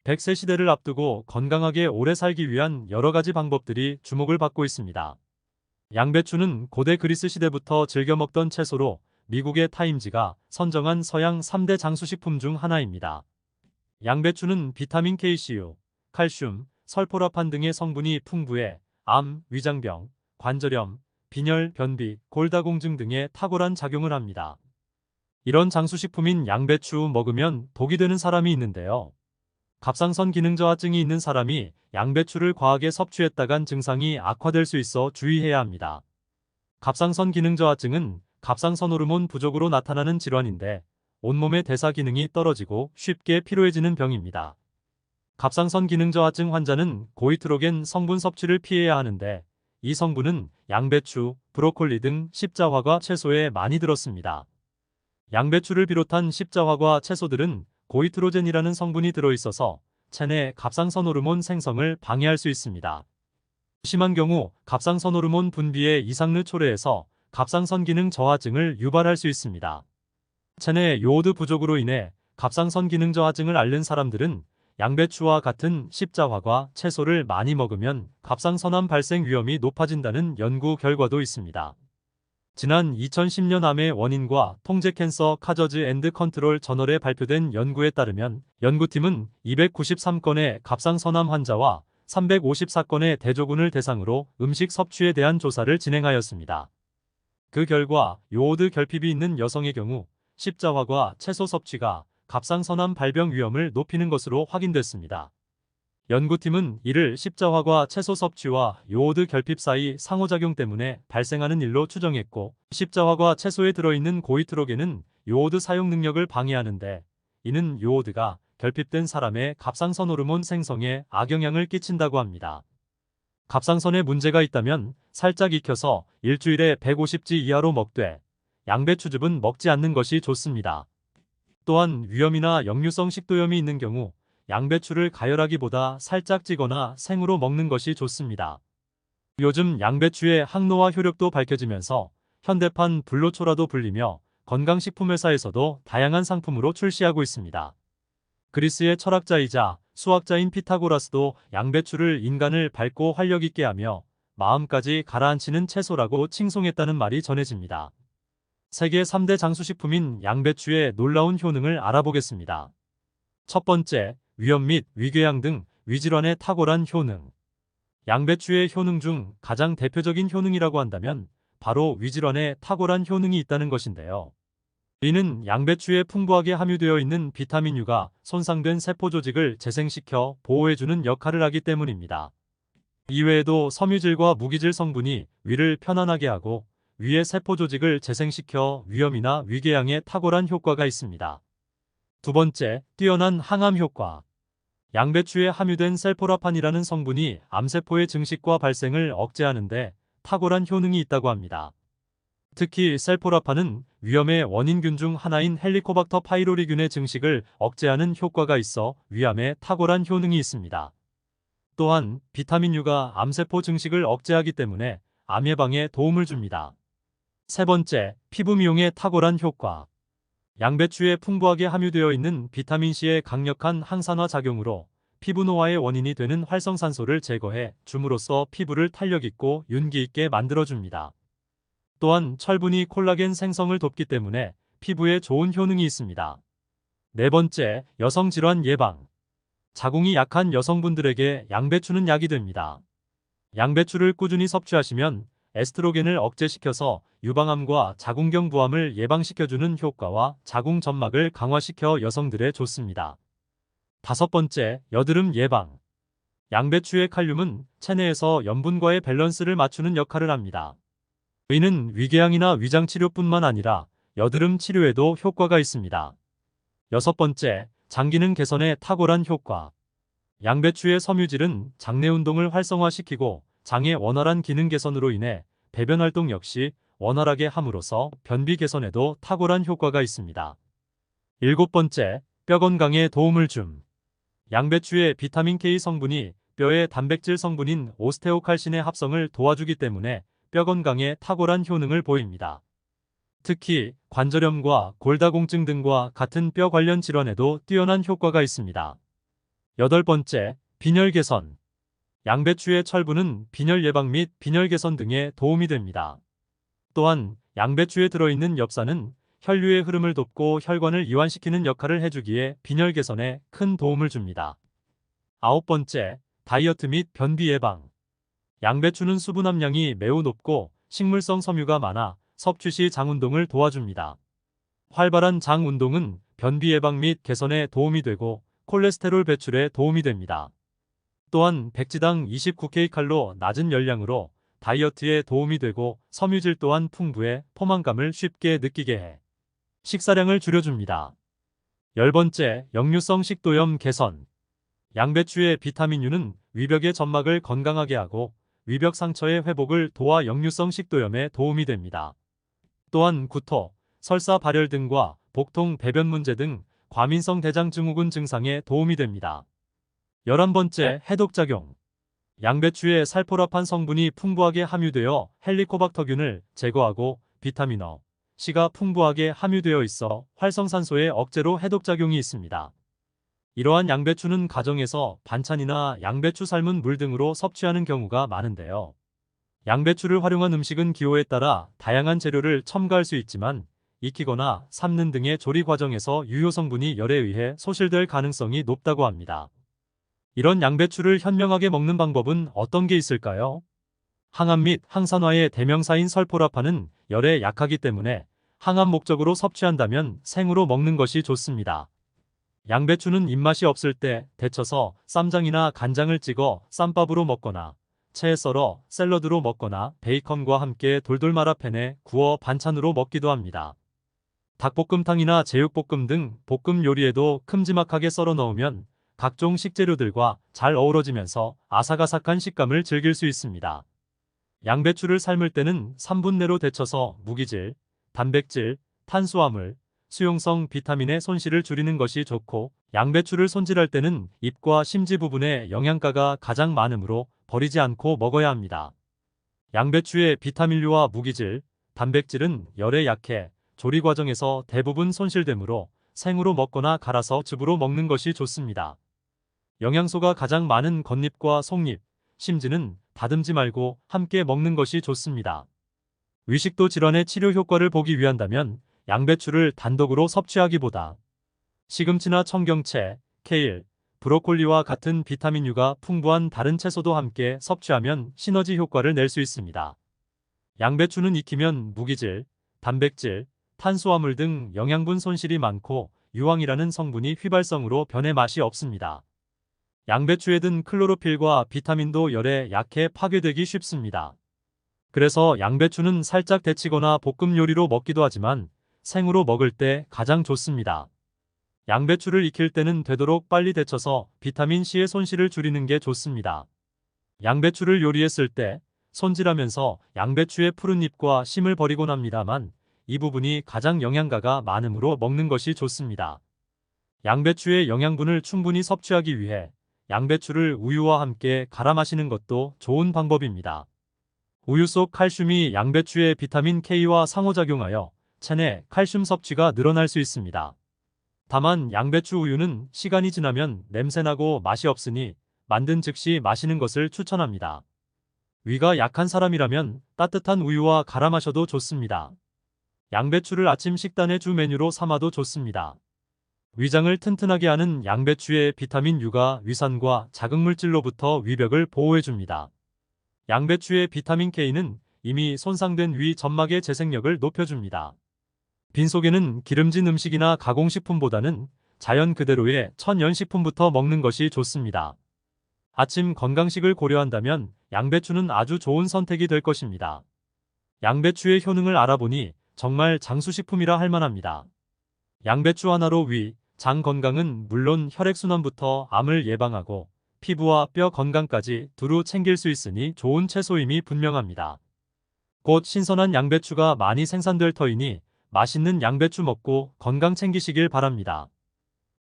100세 시대를 앞두고 건강하게 오래 살기 위한 여러 가지 방법들이 주목을 받고 있습니다. 양배추는 고대 그리스 시대부터 즐겨 먹던 채소로 미국의 타임지가 선정한 서양 3대 장수식품 중 하나입니다. 양배추는 비타민 Kcu, 칼슘, 설포라판 등의 성분이 풍부해 암, 위장병, 관절염, 빈혈, 변비, 골다공증 등에 탁월한 작용을 합니다. 이런 장수식품인 양배추 먹으면 독이 되는 사람이 있는데요. 갑상선 기능 저하증이 있는 사람이 양배추를 과하게 섭취했다간 증상이 악화될 수 있어 주의해야 합니다. 갑상선 기능 저하증은 갑상선 호르몬 부족으로 나타나는 질환인데 온몸의 대사 기능이 떨어지고 쉽게 피로해지는 병입니다. 갑상선 기능 저하증 환자는 고이트로겐 성분 섭취를 피해야 하는데 이 성분은 양배추, 브로콜리 등 십자화과 채소에 많이 들었습니다. 양배추를 비롯한 십자화과 채소들은 고이트로젠이라는 성분이 들어있어서 체내 갑상선 호르몬 생성을 방해할 수 있습니다. 심한 경우 갑상선 호르몬 분비의 이상을 초래해서 갑상선 기능 저하증을 유발할 수 있습니다. 체내 요오드 부족으로 인해 갑상선 기능 저하증을 앓는 사람들은 양배추와 같은 십자화과 채소를 많이 먹으면 갑상선암 발생 위험이 높아진다는 연구 결과도 있습니다. 지난 2010년 암의 원인과 통제 캔서 카저즈 앤드 컨트롤 저널에 발표된 연구에 따르면 연구팀은 293건의 갑상선암 환자와 354건의 대조군을 대상으로 음식 섭취에 대한 조사를 진행하였습니다. 그 결과 요오드 결핍이 있는 여성의 경우 십자화과 채소 섭취가 갑상선암 발병 위험을 높이는 것으로 확인됐습니다. 연구팀은 이를 십자화과 채소 섭취와 요오드 결핍 사이 상호작용 때문에 발생하는 일로 추정했고, 십자화과 채소에 들어있는 고이트로겐은 요오드 사용 능력을 방해하는데 이는 요오드가 결핍된 사람의 갑상선 호르몬 생성에 악영향을 끼친다고 합니다. 갑상선에 문제가 있다면 살짝 익혀서 일주일에 150지 이하로 먹되 양배추즙은 먹지 않는 것이 좋습니다. 또한 위염이나 역류성 식도염이 있는 경우 양배추를 가열하기보다 살짝 찌거나 생으로 먹는 것이 좋습니다. 요즘 양배추의 항노화 효력도 밝혀지면서 현대판 불로초라도 불리며 건강식품회사에서도 다양한 상품으로 출시하고 있습니다. 그리스의 철학자이자 수학자인 피타고라스도 양배추를 인간을 밝고 활력있게 하며 마음까지 가라앉히는 채소라고 칭송했다는 말이 전해집니다. 세계 3대 장수식품인 양배추의 놀라운 효능을 알아보겠습니다. 첫 번째, 위염 및 위궤양 등 위질환에 탁월한 효능. 양배추의 효능 중 가장 대표적인 효능이라고 한다면 바로 위질환에 탁월한 효능이 있다는 것인데요. 이는 양배추에 풍부하게 함유되어 있는 비타민 U가 손상된 세포 조직을 재생시켜 보호해주는 역할을 하기 때문입니다. 이외에도 섬유질과 무기질 성분이 위를 편안하게 하고 위의 세포 조직을 재생시켜 위염이나 위궤양에 탁월한 효과가 있습니다. 두 번째, 뛰어난 항암 효과. 양배추에 함유된 셀포라판이라는 성분이 암세포의 증식과 발생을 억제하는데 탁월한 효능이 있다고 합니다. 특히 셀포라판은 위염의 원인균 중 하나인 헬리코박터 파이로리균의 증식을 억제하는 효과가 있어 위암에 탁월한 효능이 있습니다. 또한 비타민 U가 암세포 증식을 억제하기 때문에 암 예방에 도움을 줍니다. 세 번째, 피부 미용에 탁월한 효과. 양배추에 풍부하게 함유되어 있는 비타민C의 강력한 항산화 작용으로 피부 노화의 원인이 되는 활성산소를 제거해 줌으로써 피부를 탄력있고 윤기있게 만들어줍니다. 또한 철분이 콜라겐 생성을 돕기 때문에 피부에 좋은 효능이 있습니다. 네 번째, 여성질환 예방. 자궁이 약한 여성분들에게 양배추는 약이 됩니다. 양배추를 꾸준히 섭취하시면 에스트로겐을 억제시켜서 유방암과 자궁경 부암을 예방시켜주는 효과와 자궁 점막을 강화시켜 여성들에 좋습니다. 다섯 번째, 여드름 예방. 양배추의 칼륨은 체내에서 염분과의 밸런스를 맞추는 역할을 합니다. 이는 위궤양이나 위장 치료뿐만 아니라 여드름 치료에도 효과가 있습니다. 여섯 번째, 장 기능 개선에 탁월한 효과. 양배추의 섬유질은 장내 운동을 활성화시키고 장의 원활한 기능 개선으로 인해 배변 활동 역시 원활하게 함으로써 변비 개선에도 탁월한 효과가 있습니다. 일곱 번째, 뼈 건강에 도움을 줌. 양배추의 비타민 K 성분이 뼈의 단백질 성분인 오스테오칼신의 합성을 도와주기 때문에 뼈 건강에 탁월한 효능을 보입니다. 특히 관절염과 골다공증 등과 같은 뼈 관련 질환에도 뛰어난 효과가 있습니다. 8번째, 빈혈 개선. 양배추의 철분은 빈혈 예방 및 빈혈 개선 등에 도움이 됩니다. 또한 양배추에 들어있는 엽산은 혈류의 흐름을 돕고 혈관을 이완시키는 역할을 해주기에 빈혈 개선에 큰 도움을 줍니다. 9번째, 다이어트 및 변비 예방. 양배추는 수분 함량이 매우 높고 식물성 섬유가 많아 섭취 시 장 운동을 도와줍니다. 활발한 장 운동은 변비 예방 및 개선에 도움이 되고 콜레스테롤 배출에 도움이 됩니다. 또한 백지당 29kcal 낮은 열량으로 다이어트에 도움이 되고 섬유질 또한 풍부해 포만감을 쉽게 느끼게 해 식사량을 줄여줍니다. 10번째, 역류성 식도염 개선. 양배추의 비타민 U는 위벽의 점막을 건강하게 하고 위벽 상처의 회복을 도와 역류성 식도염에 도움이 됩니다. 또한 구토, 설사 발열 등과 복통, 배변 문제 등 과민성 대장 증후군 증상에 도움이 됩니다. 11번째, 해독작용. 양배추의 살포라판 성분이 풍부하게 함유되어 헬리코박터균을 제거하고 비타민 C가 풍부하게 함유되어 있어 활성산소의 억제로 해독작용이 있습니다. 이러한 양배추는 가정에서 반찬이나 양배추 삶은 물 등으로 섭취하는 경우가 많은데요. 양배추를 활용한 음식은 기호에 따라 다양한 재료를 첨가할 수 있지만 익히거나 삶는 등의 조리 과정에서 유효 성분이 열에 의해 소실될 가능성이 높다고 합니다. 이런 양배추를 현명하게 먹는 방법은 어떤 게 있을까요? 항암 및 항산화의 대명사인 설포라판은 열에 약하기 때문에 항암 목적으로 섭취한다면 생으로 먹는 것이 좋습니다. 양배추는 입맛이 없을 때 데쳐서 쌈장이나 간장을 찍어 쌈밥으로 먹거나 채에 썰어 샐러드로 먹거나 베이컨과 함께 돌돌 말아 팬에 구워 반찬으로 먹기도 합니다. 닭볶음탕이나 제육볶음 등 볶음 요리에도 큼지막하게 썰어 넣으면 각종 식재료들과 잘 어우러지면서 아삭아삭한 식감을 즐길 수 있습니다. 양배추를 삶을 때는 3분 내로 데쳐서 무기질, 단백질, 탄수화물, 수용성 비타민의 손실을 줄이는 것이 좋고 양배추를 손질할 때는 잎과 심지 부분에 영양가가 가장 많으므로 버리지 않고 먹어야 합니다. 양배추의 비타민류와 무기질, 단백질은 열에 약해 조리 과정에서 대부분 손실되므로 생으로 먹거나 갈아서 즙으로 먹는 것이 좋습니다. 영양소가 가장 많은 겉잎과 속잎, 심지는 다듬지 말고 함께 먹는 것이 좋습니다. 위식도 질환의 치료 효과를 보기 위한다면 양배추를 단독으로 섭취하기보다 시금치나 청경채, 케일, 브로콜리와 같은 비타민 U가 풍부한 다른 채소도 함께 섭취하면 시너지 효과를 낼 수 있습니다. 양배추는 익히면 무기질, 단백질, 탄수화물 등 영양분 손실이 많고 유황이라는 성분이 휘발성으로 변해 맛이 없습니다. 양배추에 든 클로로필과 비타민도 열에 약해 파괴되기 쉽습니다. 그래서 양배추는 살짝 데치거나 볶음 요리로 먹기도 하지만 생으로 먹을 때 가장 좋습니다. 양배추를 익힐 때는 되도록 빨리 데쳐서 비타민 C의 손실을 줄이는 게 좋습니다. 양배추를 요리에 쓸 때 손질하면서 양배추의 푸른 잎과 심을 버리곤 합니다만 이 부분이 가장 영양가가 많으므로 먹는 것이 좋습니다. 양배추의 영양분을 충분히 섭취하기 위해 양배추를 우유와 함께 갈아 마시는 것도 좋은 방법입니다. 우유 속 칼슘이 양배추의 비타민 K와 상호작용하여 체내 칼슘 섭취가 늘어날 수 있습니다. 다만 양배추 우유는 시간이 지나면 냄새나고 맛이 없으니 만든 즉시 마시는 것을 추천합니다. 위가 약한 사람이라면 따뜻한 우유와 갈아 마셔도 좋습니다. 양배추를 아침 식단의 주 메뉴로 삼아도 좋습니다. 위장을 튼튼하게 하는 양배추의 비타민 U가 위산과 자극물질로부터 위벽을 보호해줍니다. 양배추의 비타민 K는 이미 손상된 위 점막의 재생력을 높여줍니다. 빈속에는 기름진 음식이나 가공식품보다는 자연 그대로의 천연식품부터 먹는 것이 좋습니다. 아침 건강식을 고려한다면 양배추는 아주 좋은 선택이 될 것입니다. 양배추의 효능을 알아보니 정말 장수식품이라 할 만합니다. 양배추 하나로 위, 장 건강은 물론 혈액순환부터 암을 예방하고 피부와 뼈 건강까지 두루 챙길 수 있으니 좋은 채소임이 분명합니다. 곧 신선한 양배추가 많이 생산될 터이니 맛있는 양배추 먹고 건강 챙기시길 바랍니다.